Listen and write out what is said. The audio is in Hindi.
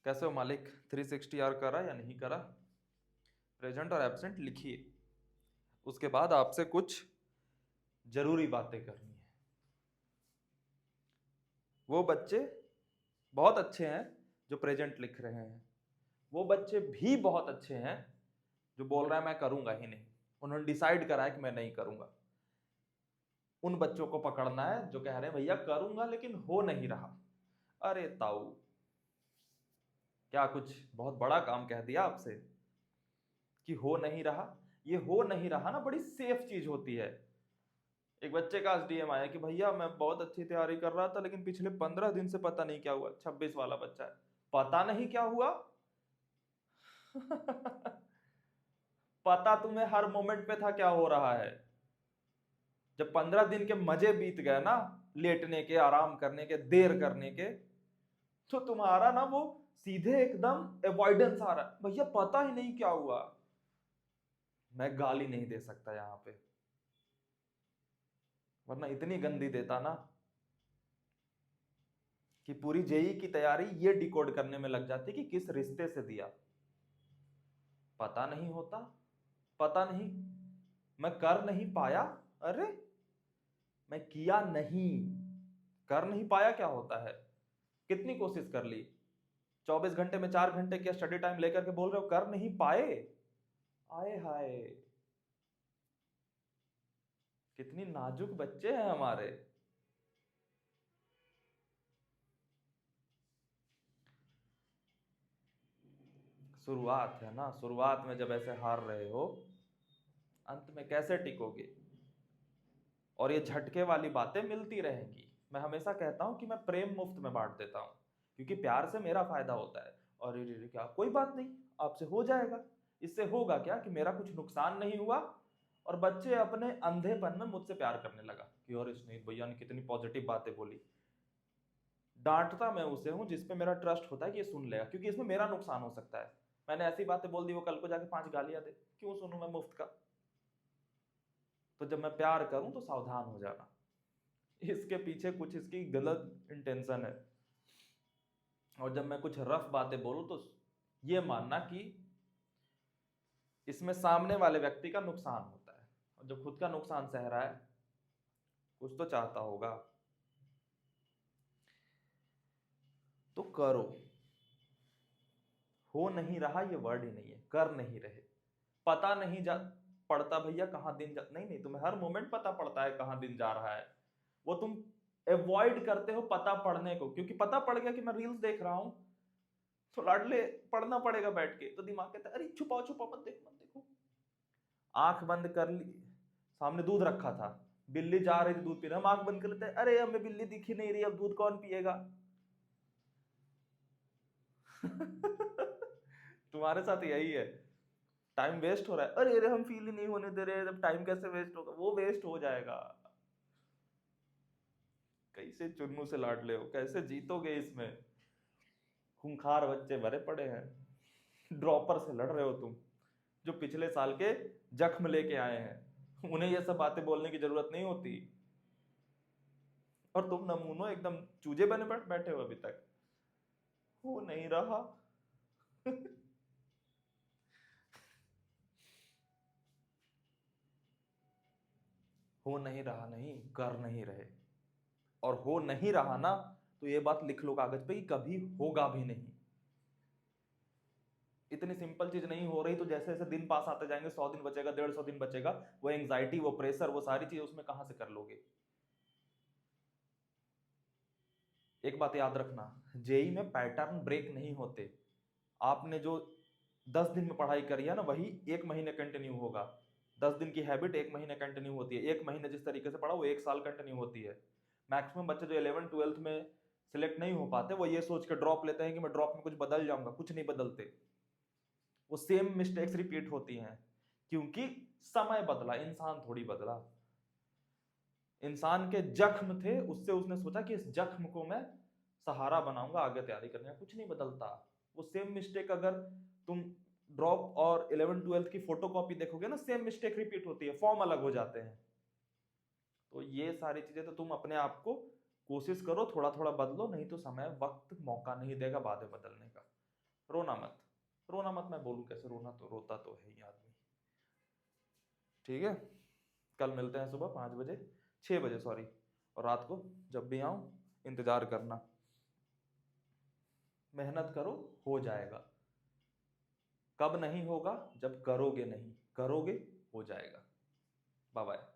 कैसे हो मालिक? 360 आर करा या नहीं करा? प्रेजेंट और एब्सेंट लिखिए। उसके बाद आपसे कुछ जरूरी बातें करनी है। वो बच्चे बहुत अच्छे हैं जो प्रेजेंट लिख रहे हैं, वो बच्चे भी बहुत अच्छे हैं जो बोल रहा है मैं करूंगा ही नहीं, उन्होंने डिसाइड करा है कि मैं नहीं करूंगा। उन बच्चों को पकड़ना है जो कह रहे हैं भैया करूंगा लेकिन हो नहीं रहा। अरे ताऊ, क्या कुछ बहुत बड़ा काम कह दिया आपसे कि हो नहीं रहा? ये हो नहीं रहा ना बड़ी सेफ चीज होती है। एक बच्चे का आज डीएम आया कि भैया मैं बहुत अच्छी तैयारी कर रहा था लेकिन पिछले 15 दिन से पता नहीं क्या हुआ। 26 वाला बच्चा है, पता नहीं क्या हुआ। पता तुम्हें हर मोमेंट पे था क्या हो रहा है। जब 15 दिन के मजे बीत गए ना, लेटने के, आराम करने के, देर करने के, तो तुम्हारा ना वो सीधे एकदम अवॉइडेंस आ रहा है, भैया पता ही नहीं क्या हुआ। मैं गाली नहीं दे सकता यहां पे, वरना इतनी गंदी देता ना कि पूरी जेई की तैयारी ये डिकोड करने में लग जाती कि किस रिश्ते से दिया। पता नहीं होता, पता नहीं, मैं कर नहीं पाया। अरे मैं किया नहीं, कर नहीं पाया क्या होता है? कितनी कोशिश कर ली, 24 घंटे में 4 घंटे क्या स्टडी टाइम लेकर के बोल रहे हो कर नहीं पाए। आए हाय, कितनी नाजुक बच्चे हैं हमारे। शुरुआत है ना, शुरुआत में जब ऐसे हार रहे हो, अंत में कैसे टिकोगे? और ये झटके वाली बातें मिलती रहेंगी। मैं हमेशा कहता हूं कि मैं प्रेम मुफ्त में बांट देता हूं, क्योंकि प्यार से मेरा फायदा होता है। और ये क्या, कोई बात नहीं, आपसे हो जाएगा। इससे होगा क्या कि मेरा कुछ नुकसान नहीं हुआ, और बच्चे अपने अंधेपन में मुझसे प्यार करने लगा कि और इसने, भैया ने कितनी पॉजिटिव बातें बोली। डांटता मैं उसे हूं जिसपे मेरा ट्रस्ट होता है कि ये सुन लेगा, क्योंकि इसमें मेरा नुकसान हो सकता है। मैंने ऐसी बातें बोल दी, वो कल को जाके 5 गालियां दे, क्यों सुनूं मैं मुफ्त का? तो जब मैं प्यार करूं तो सावधान हो जाना, इसके पीछे कुछ इसकी गलत इंटेंशन है। और जब मैं कुछ रफ बातें बोलूं तो ये मानना कि इसमें सामने वाले व्यक्ति का नुकसान होता है, और जो खुद का नुकसान सह रहा है कुछ तो चाहता होगा। तो करो। हो नहीं रहा ये वर्ड ही नहीं है, कर नहीं रहे। पता नहीं जा पड़ता भैया कहां दिन जा, नहीं नहीं, तुम्हें हर मोमेंट पता पड़ता है कहां दिन जा रहा है। वो तुम अवॉइड करते हो पता पढ़ने को, क्योंकि पता पड़ गया कि मैं रील्स देख रहा हूं, तो लाडले पढ़ना पड़ेगा बैठ के, तो दिमाग कहता है अरे छुपाओ छुपाओ, मत देखो मत देखो। आंख बंद कर ली, सामने दूध रखा था, बिल्ली जा रही थी दूध पीने, हम आंख बंद कर लेते हैं, अरे हमें बिल्ली दिख ही नहीं रही, अब दूध कौन पिएगा? तुम्हारे साथ यही है, टाइम वेस्ट हो रहा है, अरे अरे हम फील ही नहीं होने दे रहे, जब टाइम कैसे वेस्ट होगा? वो वेस्ट हो जाएगा। कैसे चुन्नू से लाडले हो, कैसे जीतोगे इसमें? खूंखार बच्चे भरे पड़े हैं, ड्रॉपर से लड़ रहे हो तुम, जो पिछले साल के जख्म लेके आए हैं, उन्हें ये सब बातें बोलने की जरूरत नहीं होती। और तुम नमूनो एकदम चूजे बने बैठे हो अभी तक। हो नहीं रहा। हो नहीं रहा नहीं, कर नहीं रहे। और हो नहीं रहा ना, तो ये बात लिख लो कागज पे कि कभी होगा भी नहीं। इतनी सिंपल चीज नहीं हो रही, तो जैसे जैसे दिन पास आते जाएंगे, 100 दिन बचेगा, 150 दिन बचेगा, वो एंग्जाइटी, वो प्रेशर, वो सारी चीज उसमें कहां से कर लोगे? एक बात याद रखना, जेई में पैटर्न ब्रेक नहीं होते। आपने जो 10 दिन में पढ़ाई करी है ना, वही 1 महीने कंटिन्यू होगा। 10 दिन की हैबिट 1 महीने कंटिन्यू होती है, 1 महीने जिस तरीके से पढ़ा वो 1 साल कंटिन्यू होती है। मैक्सिमम बच्चे जो 11th 12th में सिलेक्ट नहीं हो पाते, वो ये सोच के ड्रॉप लेते हैं कि मैं ड्रॉप में कुछ बदल जाऊंगा, कुछ नहीं बदलते। वो सेम मिस्टेक्स रिपीट होती हैं, क्योंकि समय बदला, इंसान थोड़ी बदला। इंसान के जख्म थे, उससे उसने सोचा कि इस जख्म को मैं सहारा बनाऊंगा आगे तैयारी करने का, कुछ नहीं बदलता। वो सेम मिस्टेक अगर तुम ड्रॉप और 11th 12th की फोटो कॉपी देखोगे ना, सेम मिस्टेक रिपीट होती है, फॉर्म अलग हो जाते हैं। तो ये सारी चीजें तो तुम अपने आप को कोशिश करो थोड़ा थोड़ा बदलो, नहीं तो समय वक्त मौका नहीं देगा बातें बदलने का। रोना मत, रोना मत। मैं बोलूं कैसे, रोना तो रोता तो है ही आदमी। ठीक है, कल मिलते हैं सुबह 5 बजे, 6 बजे सॉरी, और रात को जब भी आऊं इंतजार करना। मेहनत करो, हो जाएगा। कब नहीं होगा, जब करोगे नहीं, करोगे हो जाएगा। Bye bye.